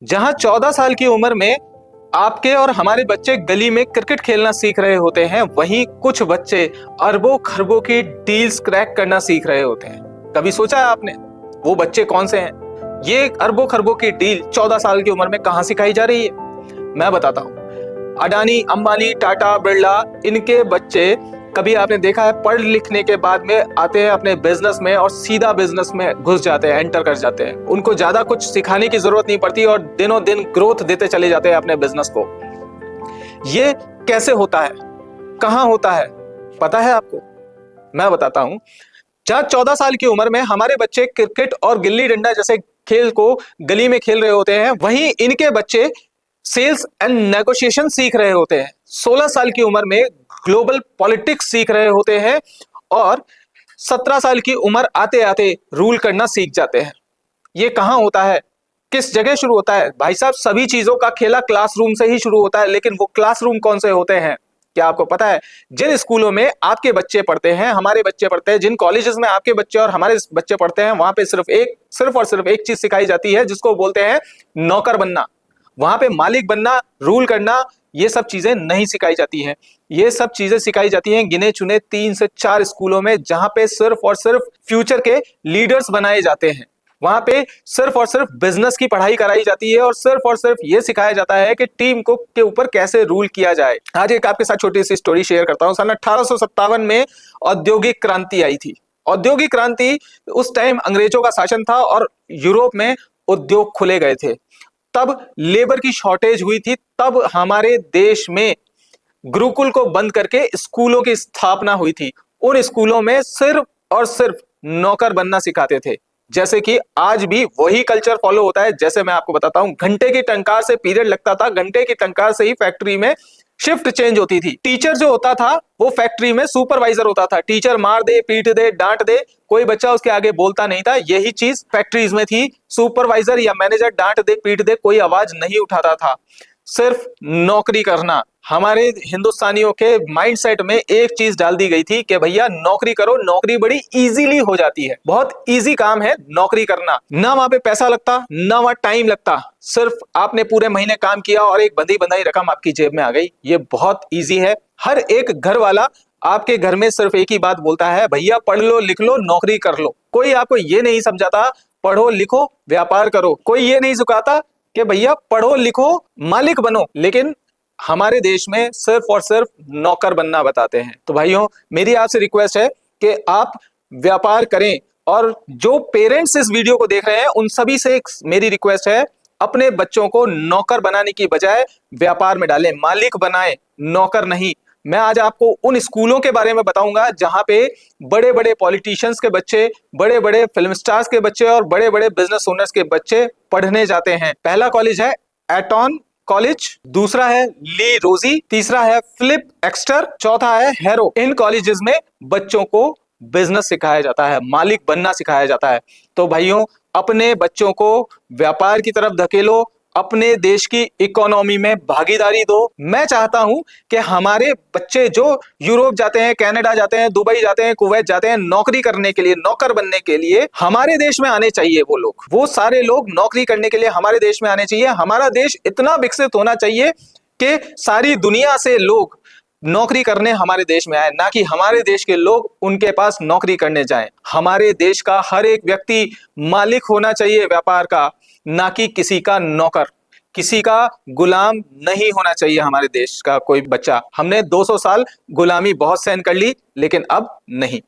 जहां 14 साल की उम्र में आपके और हमारे बच्चे गली में क्रिकेट खेलना सीख रहे होते हैं, वहीं कुछ बच्चे अरबों खरबों की डील्स क्रैक करना सीख रहे होते हैं। कभी सोचा है आपने वो बच्चे कौन से हैं? ये अरबों खरबों की डील 14 साल की उम्र में कहां सिखाई जा रही है? मैं बताता हूं। अडानी, अंबानी, टाटा, बिरला, इनके बच्चे कभी आपने देखा है पढ़ लिखने के बाद में आते हैं अपने बिजनेस में और सीधा बिजनेस में घुस जाते हैं, एंटर कर जाते हैं। उनको ज्यादा कुछ सिखाने की जरूरत नहीं पड़ती और दिनों दिन ग्रोथ देते चले जाते हैं अपने बिजनेस को। ये कैसे होता है, कहां होता है, पता है आपको? मैं बताता हूं। जहां 14 साल की उम्र में हमारे बच्चे क्रिकेट और गिल्ली डंडा जैसे खेल को गली में खेल रहे होते हैं, वहीं इनके बच्चे सेल्स एंड नेगोशिएशन सीख रहे होते हैं। 16 साल की उम्र में ग्लोबल पॉलिटिक्स सीख रहे होते हैं और 17 साल की उम्र आते आते रूल करना सीख जाते हैं। ये कहां होता है, किस जगह शुरू होता है? भाई साहब, सभी चीजों का खेला क्लासरूम से ही शुरू होता है। लेकिन वो क्लासरूम कौन से होते हैं, क्या आपको पता है? जिन स्कूलों में आपके बच्चे पढ़ते हैं, हमारे बच्चे पढ़ते हैं, जिन कॉलेजेस में आपके बच्चे और हमारे बच्चे पढ़ते हैं, वहां पे सिर्फ और सिर्फ एक चीज सिखाई जाती है, जिसको बोलते हैं नौकर बनना। वहां पे मालिक बनना, रूल करना, ये सब चीजें नहीं सिखाई जाती हैं। ये सब चीजें सिखाई जाती हैं गिने चुने 3 से 4 स्कूलों में, जहां पे सिर्फ और सिर्फ फ्यूचर के लीडर्स बनाए जाते हैं। वहां पे सिर्फ और सिर्फ बिजनेस की पढ़ाई कराई जाती है और सिर्फ ये सिखाया जाता है कि टीम को के ऊपर कैसे रूल किया जाए। आज एक आपके साथ छोटी सी स्टोरी शेयर करता हूं। सन 1857 में औद्योगिक क्रांति आई थी। औद्योगिक क्रांति, उस टाइम अंग्रेजों का शासन था और यूरोप में उद्योग खुले गए थे। तब लेबर की शॉर्टेज हुई थी। तब हमारे देश में गुरुकुल को बंद करके स्कूलों की स्थापना हुई थी। उन स्कूलों में सिर्फ और सिर्फ नौकर बनना सिखाते थे। जैसे कि आज भी वही कल्चर फॉलो होता है। जैसे मैं आपको बताता हूं, घंटे की टंकार से पीरियड लगता था, घंटे की टंकार से ही फैक्ट्री में शिफ्ट चेंज होती थी। टीचर जो होता था वो फैक्ट्री में सुपरवाइजर होता था। टीचर मार दे, पीट दे, डांट दे, कोई बच्चा उसके आगे बोलता नहीं था। यही चीज फैक्ट्रीज में थी। सुपरवाइजर या मैनेजर डांट दे, पीट दे, कोई आवाज नहीं उठाता था। सिर्फ नौकरी करना। हमारे हिंदुस्तानियों के माइंडसेट में एक चीज डाल दी गई थी कि भैया नौकरी करो, नौकरी बड़ी इजीली हो जाती है, बहुत इजी काम है नौकरी करना। ना वहां पे पैसा लगता, ना वहां टाइम लगता। सिर्फ आपने पूरे महीने काम किया और एक बंधी बंधाई रकम आपकी जेब में आ गई। ये बहुत इजी है। हर एक घर वाला आपके घर में सिर्फ एक ही बात बोलता है, भैया पढ़ लो, लिख लो, नौकरी कर लो। कोई आपको ये नहीं समझाता पढ़ो लिखो व्यापार करो। कोई ये नहीं सिखाता कि भैया पढ़ो लिखो मालिक बनो। लेकिन हमारे देश में सिर्फ और सिर्फ नौकर बनना बताते हैं। तो भाइयों, मेरी आपसे रिक्वेस्ट है कि आप व्यापार करें। और जो पेरेंट्स इस वीडियो को देख रहे हैं, उन सभी से एक मेरी रिक्वेस्ट है, अपने बच्चों को नौकर बनाने की बजाय व्यापार में डालें, मालिक बनाएं, नौकर नहीं। मैं आज आपको उन स्कूलों के बारे में बताऊंगा जहां पे बड़े बड़े पॉलिटिशियंस के बच्चे, बड़े बड़े फिल्म स्टार्स के बच्चे और बड़े बड़े बिजनेस ओनर्स के बच्चे पढ़ने जाते हैं। पहला कॉलेज है एटॉन कॉलेज, दूसरा है ली रोजी, तीसरा है फिलिप एक्स्टर, चौथा है हैरो। इन कॉलेजेस में बच्चों को बिजनेस सिखाया जाता है, मालिक बनना सिखाया जाता है। तो भाइयों, अपने बच्चों को व्यापार की तरफ धकेलो, अपने देश की इकोनॉमी में भागीदारी दो। मैं चाहता हूं कि हमारे बच्चे जो यूरोप जाते हैं, कनाडा जाते हैं, दुबई जाते हैं, कुवैत जाते हैं नौकरी करने के लिए, नौकर बनने के लिए, हमारे देश में आने चाहिए। वो लोग, वो सारे लोग नौकरी करने के लिए हमारे देश में आने चाहिए। हमारा देश इतना विकसित होना चाहिए कि सारी दुनिया से लोग नौकरी करने हमारे देश में आए, ना कि हमारे देश के लोग उनके पास नौकरी करने जाएं। हमारे देश का हर एक व्यक्ति मालिक होना चाहिए व्यापार का, ना कि किसी का नौकर, किसी का गुलाम नहीं होना चाहिए। हमारे देश का कोई बच्चा, हमने 200 साल गुलामी बहुत सहन कर ली, लेकिन अब नहीं।